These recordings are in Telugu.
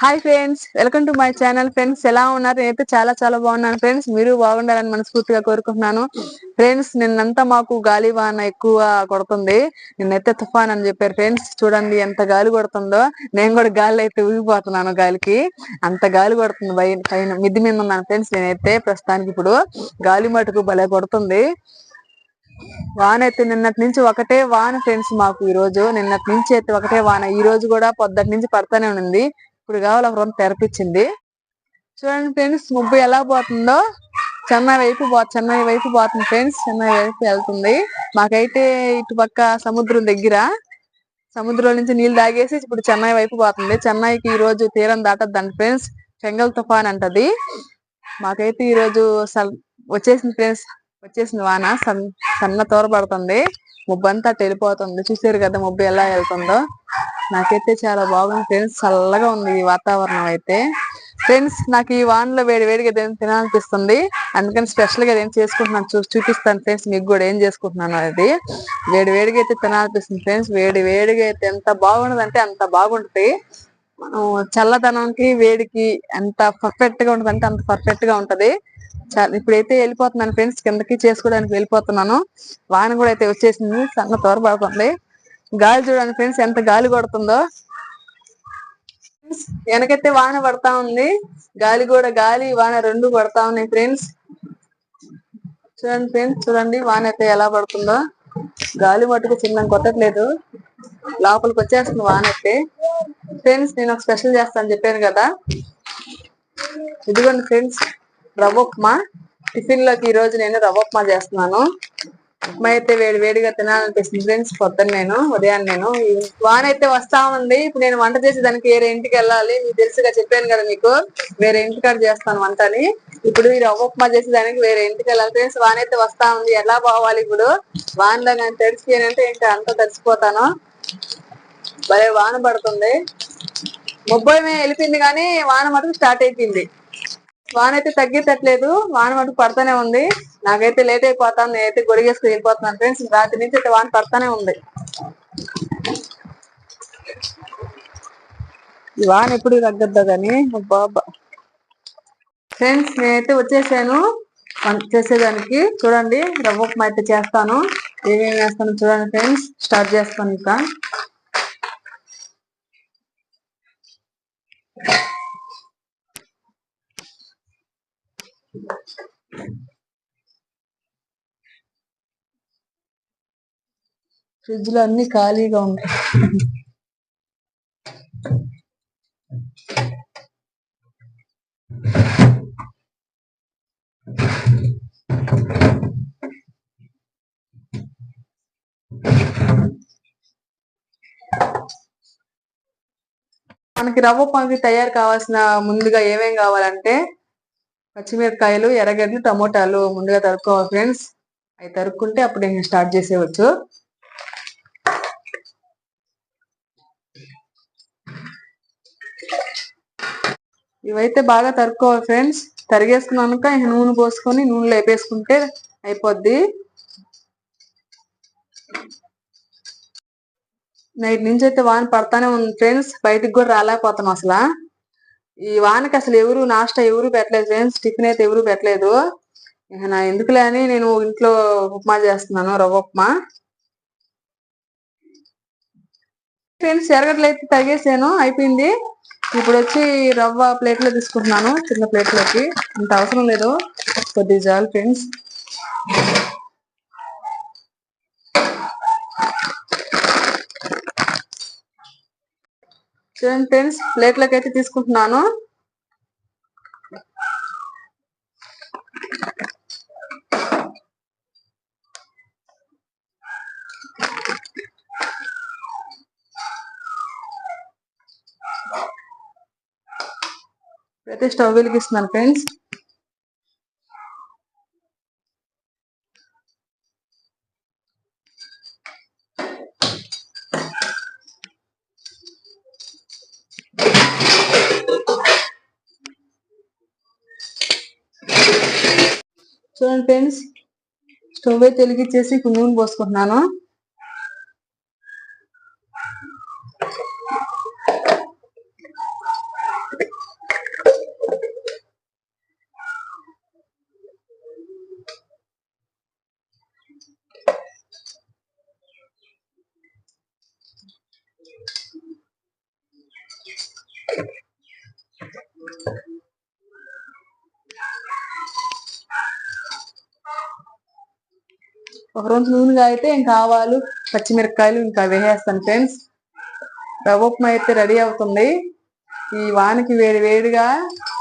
Hi friends, welcome to my channel. Friends, ఎలా ఉన్నారు? నేనైతే చాలా చాలా బాగున్నాను ఫ్రెండ్స్. మీరు బాగుండాలని మనస్ఫూర్తిగా కోరుకుంటున్నాను. ఫ్రెండ్స్, నిన్నంతా మాకు గాలి వాన ఎక్కువ కొడుతుంది. నిన్నైతే తుఫాన్ అని చెప్పారు ఫ్రెండ్స్. చూడండి ఎంత గాలి కొడుతుందో. నేను కూడా గాలి అయితే ఊగిపోతున్నాను. గాలికి అంత గాలి కొడుతుంది. పైన మిద్ది మీద ఉన్నాను ఫ్రెండ్స్. నేనైతే ప్రస్తుతానికి ఇప్పుడు గాలి మటుకు భలే కొడుతుంది. వాన అయితే నిన్నటి నుంచి ఒకటే వాన ఫ్రెండ్స్. మాకు ఈ రోజు నిన్నటి నుంచి అయితే ఒకటే వాన. ఈ రోజు కూడా పొద్దుటి నుంచి పడతానే ఉంది. ఇప్పుడు కావాలి ఒక రెండు తెరపించింది. చూడండి ఫ్రెండ్స్, ముబ్బు ఎలా పోతుందో. చెన్నై వైపు పోతుంది ఫ్రెండ్స్. చెన్నై వైపు వెళ్తుంది. మాకైతే ఇటు పక్క సముద్రం దగ్గర, సముద్రం నుంచి నీళ్లు తాగేసి ఇప్పుడు చెన్నై వైపు పోతుంది. చెన్నైకి ఈ రోజు తీరం దాటద్దండి ఫ్రెండ్స్. చెంగల్ తుఫాన్ అంటది. మాకైతే ఈ రోజు వచ్చేసింది ఫ్రెండ్స్. వచ్చేసింది వాన. సన్న తోరపడుతుంది. ముబ్బు అంతా వెళ్ళిపోతుంది. చూసారు కదా ముబ్బు ఎలా వెళ్తుందో. నాకైతే చాలా బాగుంది ఫ్రెండ్స్. చల్లగా ఉంది ఈ వాతావరణం అయితే. ఫ్రెండ్స్, నాకు ఈ వానలో వేడిగా ఏదైనా తినాలనిపిస్తుంది. అందుకని స్పెషల్ గా ఏం చేసుకుంటున్నాను చూపిస్తాను ఫ్రెండ్స్. మీకు కూడా ఏం చేసుకుంటున్నాను అది. వేడిగా అయితే తినాలనిపిస్తుంది ఫ్రెండ్స్. వేడిగా అయితే ఎంత బాగుంటది అంటే అంత బాగుంటది. మనం చల్లదనంకి వేడికి ఎంత పర్ఫెక్ట్ గా ఉంటది అంటే అంత పర్ఫెక్ట్ గా ఉంటది. ఇప్పుడైతే వెళ్ళిపోతున్నాను ఫ్రెండ్స్. కిందకి చేసుకోవడానికి వెళ్ళిపోతున్నాను. వాన కూడా అయితే వచ్చేసింది. సన్న తోరపడుతుంది. గాలి చూడండి ఫ్రెండ్స్ ఎంత గాలి కొడుతుందో. వెనకైతే వాన పడతా ఉంది. గాలి వాన రెండు పడతా ఉన్నాయి ఫ్రెండ్స్. చూడండి ఫ్రెండ్స్, చూడండి వాన అయితే ఎలా పడుతుందో. గాలి మటుకు చిన్న కొట్టట్లేదు. లోపలికి వచ్చేస్తుంది వాన అయితే. ఫ్రెండ్స్, నేను ఒక స్పెషల్ చేస్తాను చెప్పాను కదా. ఇదిగోండి ఫ్రెండ్స్, రవ్వ ఉప్మా. టిఫిన్ లోకి ఈ రోజు నేను రవ్వ ఉప్మా చేస్తున్నాను. ఉప్మా అయితే వేడిగా తినాలనిపిస్తుంది ఫ్రెండ్స్. ఉదయాన్నే నేను వాన అయితే వస్తా ఉంది. ఇప్పుడు నేను వంట చేసేదానికి వేరే ఇంటికి వెళ్ళాలి. మీకు తెలుసుగా చెప్పాను కదా మీకు. వేరే ఇంటికాడ చేస్తాను వంటని. ఇప్పుడు ఈ రవ్వ ఉప్మా చేసేదానికి వేరే ఇంటికి వెళ్ళాలి ఫ్రెండ్స్. వాన అయితే వస్తా ఉంది. ఎలా పోవాలి ఇప్పుడు? వానలో నేను తడిసిపోయానంటే ఇంకా అంతా తడిసిపోతాను. భలే వాన పడుతుంది. ముబ్బోయమే వెళ్ళిపోయింది కానీ వాన మటుకు స్టార్ట్ అయిపోయింది. వాన అయితే తగ్గేటట్లేదు. వాన మటుకు పడతానే ఉంది. నాకైతే లేట్ అయిపోతాను. నేనైతే గొడిగేసుకుని వెళ్ళిపోతున్నాను ఫ్రెండ్స్. రాత్రి నుంచి అయితే వాన పడతానే ఉంది. ఈ వాన ఎప్పుడు తగ్గద్దా కానీ బాబా. ఫ్రెండ్స్, నేనైతే వచ్చేసాను చేసేదానికి. చూడండి, రవ్వ ఉప్మా అయితే చేస్తాను. ఏమేమి వేస్తాను చూడండి ఫ్రెండ్స్. స్టార్ట్ చేస్తాను ఇంకా. ఫ్రిడ్జ్ లో అన్ని ఖాళీగా ఉన్నాయి. మనకి రవ్వ ఉప్మాకి తయారు కావాల్సిన ముందుగా ఏమేం కావాలంటే పచ్చిమిరపకాయలు, ఎర్రగడ్డలు, టమోటాలు ముందుగా తరుక్కోవాలి ఫ్రెండ్స్. అవి తరుక్కుంటే అప్పుడు నేను స్టార్ట్ చేసేవచ్చు. ఇవైతే బాగా తరుక్కోవాలి ఫ్రెండ్స్. తరిగేసుకున్నాక నూనె పోసుకొని నూనెలో వేపేసుకుంటే అయిపోద్ది. నైట్ నుంచి అయితే వాన పడతానే ఉంది ఫ్రెండ్స్. బయటికి కూడా రాలేకపోతాం అసలు. ఈ వానకి అసలు నాష్టా ఎవరు పెట్టలేదు ఫ్రెండ్స్. టిఫిన్ అయితే ఎవరు పెట్టలేదు. నా ఎందుకులే అని నేను ఇంట్లో ఉప్మా చేస్తున్నాను, రవ్వ ఉప్మా. ఫ్రెండ్స్, ఎర్రగడ్డలు అయితే తరిగేసాను, అయిపోయింది. ఇప్పుడు వచ్చి రవ్వ ప్లేట్ లో తీసుకుంటున్నాను. చిన్న ప్లేట్ లోకి. అంత అవసరం లేదు, కొద్దిగా చాలు ఫ్రెండ్స్. చూడండి ఫ్రెండ్స్, ప్లేట్ లోకి అయితే తీసుకుంటున్నాను. అయితే స్టవ్ వెలిగిస్తున్నాను ఫ్రెండ్స్. చూడండి ఫ్రెండ్స్, స్టవ్ అయితే వెలిగించేసి ఇప్పుడు నూనె పోసుకుంటున్నాను. ఒక రోజు నూనెగా అయితే ఇంకా ఆవాలు పచ్చిమిరపకాయలు ఇంకా వేసేస్తాను ఫ్రెండ్స్. రవ్వ ఉప్మా అయితే రెడీ అవుతుంది. ఈ వానకి వేడి వేడిగా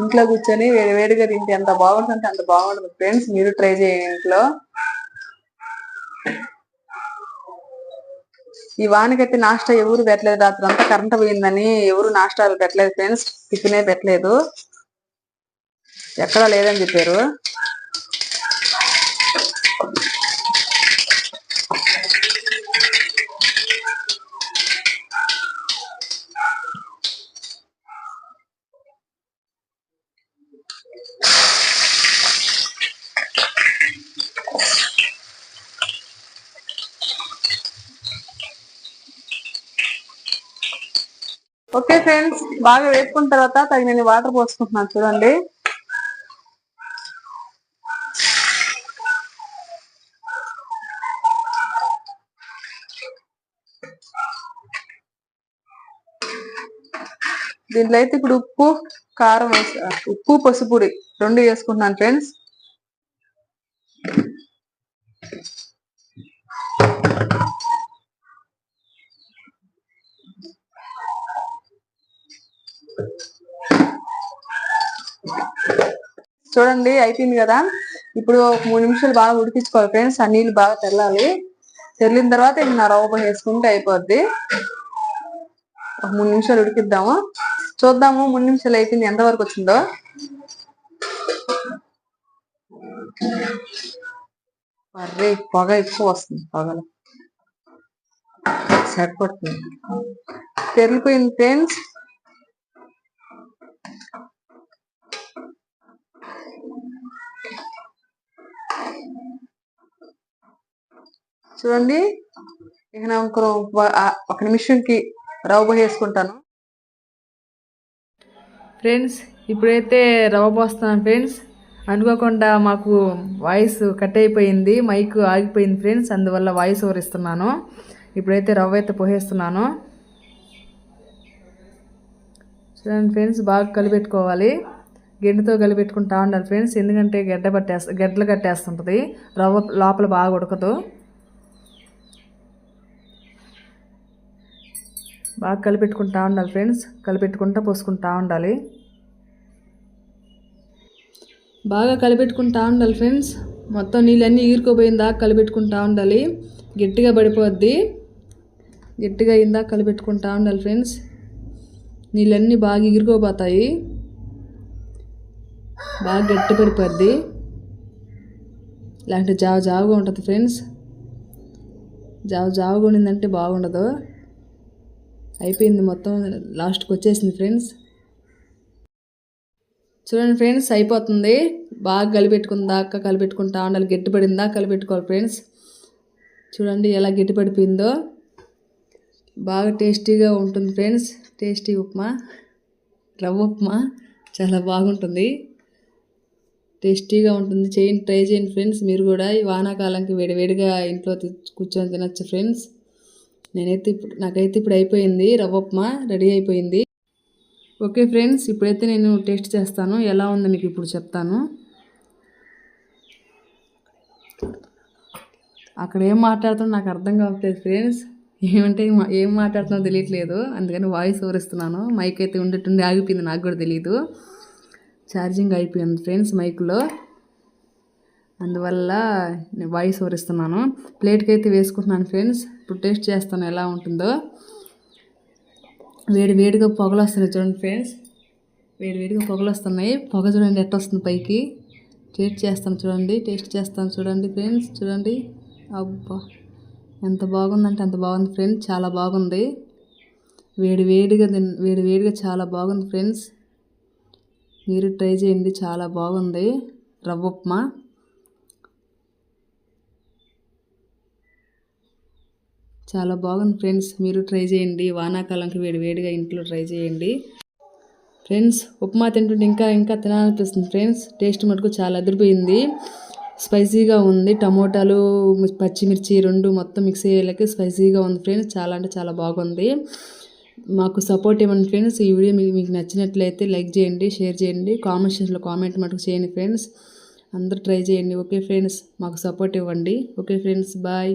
ఇంట్లో కూర్చొని వేడి వేడిగా తింటే ఎంత బాగుంటుందంటే అంత బాగుంటుంది ఫ్రెండ్స్. మీరు ట్రై చేయండి ఇంట్లో. ఈ వానకైతే నాష్టా ఎవరు పెట్టలేదు. రాత్రి అంతా కరెంట్ పోయిందని ఎవరు నాష్టాలు పెట్టలేదు ఫ్రెండ్స్. టిఫినే పెట్టలేదు, ఎక్కడా లేదని చెప్పారు. ఓకే ఫ్రెండ్స్, బాగా వేసుకున్న తర్వాత తగినన్ని వాటర్ పోసుకుంటున్నాను చూడండి. దీంట్లో అయితే ఇప్పుడు ఉప్పు కారం ఉప్పు పసుపుడి 2 వేసుకుంటున్నాను ఫ్రెండ్స్. చూడండి అయిపోయింది కదా. ఇప్పుడు 3 నిమిషాలు బాగా ఉడికించుకోవాలి ఫ్రెండ్స్. ఆ నీళ్ళు బాగా తెల్లాలి. తెల్లిన తర్వాత ఇంక రవ్వ వేసుకుంటే అయిపోద్ది. ఒక 3 నిమిషాలు ఉడికిద్దాము, చూద్దాము 3 నిమిషాలు అయిపోయింది ఎంతవరకు వచ్చిందో. మర్రే పొగ ఎక్కువ వస్తుంది, పొగలు సరిపడుతుంది. తెరిగిపోయింది ఫ్రెండ్స్. చూడండి, ఇక ఒక నిమిషంకి రవ్వ వేసుకుంటాను ఫ్రెండ్స్. ఇప్పుడైతే రవ్వ పోస్తున్నాను ఫ్రెండ్స్. అనుకోకుండా మాకు వాయిస్ కట్ అయిపోయింది, మైక్ ఆగిపోయింది ఫ్రెండ్స్. అందువల్ల వాయిస్ ఓవర్ ఇస్తున్నాను. ఇప్పుడైతే రవ్వ అయితే పోసేస్తున్నాను. చూడండి ఫ్రెండ్స్, బాగా కలిపెట్టుకోవాలి. గిన్నెతో కలిపెట్టుకుంటా ఉండాలి ఫ్రెండ్స్, ఎందుకంటే గడ్డలు కట్టేస్తుంటుంది. రవ్వ లోపల బాగా ఉడకదు. బాగా కలిపెట్టుకుంటా ఉండాలి ఫ్రెండ్స్. కలిపెట్టుకుంటా పోసుకుంటా ఉండాలి. బాగా కలిపెట్టుకుంటా ఉండాలి ఫ్రెండ్స్. మొత్తం నీళ్ళన్నీ ఈరుకోపోయిందా కలిపెట్టుకుంటా ఉండాలి. గట్టిగా పడిపోద్ది. గట్టిగా అయిందా కలిపెట్టుకుంటా ఉండాలి ఫ్రెండ్స్. నీళ్ళన్నీ బాగా ఎగిరిపోతాయి, బాగా గట్టి పడిపోద్ది. లేదంటే జావుగా ఉంటుంది ఫ్రెండ్స్. జావుగా ఉండిందంటే బాగుండదు. అయిపోయింది, మొత్తం లాస్ట్కి వచ్చేసింది ఫ్రెండ్స్. చూడండి ఫ్రెండ్స్, అయిపోతుంది. బాగా కలిపెట్టుకుంటా ఉండాలి. గట్టిపడిందా కలిపెట్టుకోవాలి ఫ్రెండ్స్. చూడండి ఎలా గట్టిపడిపోయిందో. బాగా టేస్టీగా ఉంటుంది ఫ్రెండ్స్. టేస్టీ ఉప్మా, రవ్వ ఉప్మా చాలా బాగుంటుంది, టేస్టీగా ఉంటుంది. ట్రై చేయండి ఫ్రెండ్స్. మీరు కూడా ఈ వానాకాలంకి వేడివేడిగా ఇంట్లో కూర్చొని తినచ్చు ఫ్రెండ్స్. నాకైతే ఇప్పుడు అయిపోయింది, రవ్వ ఉప్మా రెడీ అయిపోయింది. ఓకే ఫ్రెండ్స్, ఇప్పుడైతే నేను టేస్ట్ చేస్తాను. ఎలా ఉందో మీకు ఇప్పుడు చెప్తాను. అక్కడ ఏం మాట్లాడుతున్నా నాకు అర్థం కావట్లేదు ఫ్రెండ్స్. ఏం మాట్లాడుతున్నా తెలియట్లేదు, అందుకని వాయిస్ ఓవర్ ఇస్తున్నాను. మైక్ అయితే ఉండేటుండి ఆగిపోయింది, నాకు కూడా తెలియదు. ఛార్జింగ్ అయిపోయింది ఫ్రెండ్స్ మైక్లో, అందువల్ల నేను వాయిస్ ఓవర్ ఇస్తున్నాను. ప్లేట్కి అయితే వేసుకుంటున్నాను ఫ్రెండ్స్. ఇప్పుడు టేస్ట్ చేస్తాను ఎలా ఉంటుందో. వేడివేడిగా పొగలు వస్తున్నాయి చూడండి ఫ్రెండ్స్. వేడివేడిగా పొగలు వస్తున్నాయి. పొగ చూడండి ఎట్ట వస్తుంది పైకి. టేస్ట్ చేస్తాను చూడండి ఫ్రెండ్స్. చూడండి, అబ్బా ఎంత బాగుందంటే అంత బాగుంది ఫ్రెండ్స్. చాలా బాగుంది. వేడివేడిగా చాలా బాగుంది ఫ్రెండ్స్. మీరు ట్రై చేయండి, చాలా బాగుంది రవ్వ ఉప్మా. చాలా బాగుంది ఫ్రెండ్స్. మీరు ట్రై చేయండి, వానాకాలంకి వేడివేడిగా ఇంట్లో ట్రై చేయండి ఫ్రెండ్స్. ఉప్మా తింటుంటే ఇంకా తినాలనిపిస్తుంది ఫ్రెండ్స్. టేస్ట్ మటుకు చాలా అదిరిపోయింది. స్పైసీగా ఉంది. టమోటాలు పచ్చిమిర్చి 2 మొత్తం మిక్స్ అయ్యేలాకి స్పైసీగా ఉంది ఫ్రెండ్స్. చాలా అంటే చాలా బాగుంది. మాకు సపోర్ట్ ఇవ్వండి ఫ్రెండ్స్. ఈ వీడియో మీకు నచ్చినట్లయితే లైక్ చేయండి, షేర్ చేయండి, కామెంట్ సెక్షన్లో కామెంట్ మటుకు చేయండి ఫ్రెండ్స్. అందరూ ట్రై చేయండి. ఓకే ఫ్రెండ్స్, మాకు సపోర్ట్ ఇవ్వండి. Okay friends, bye.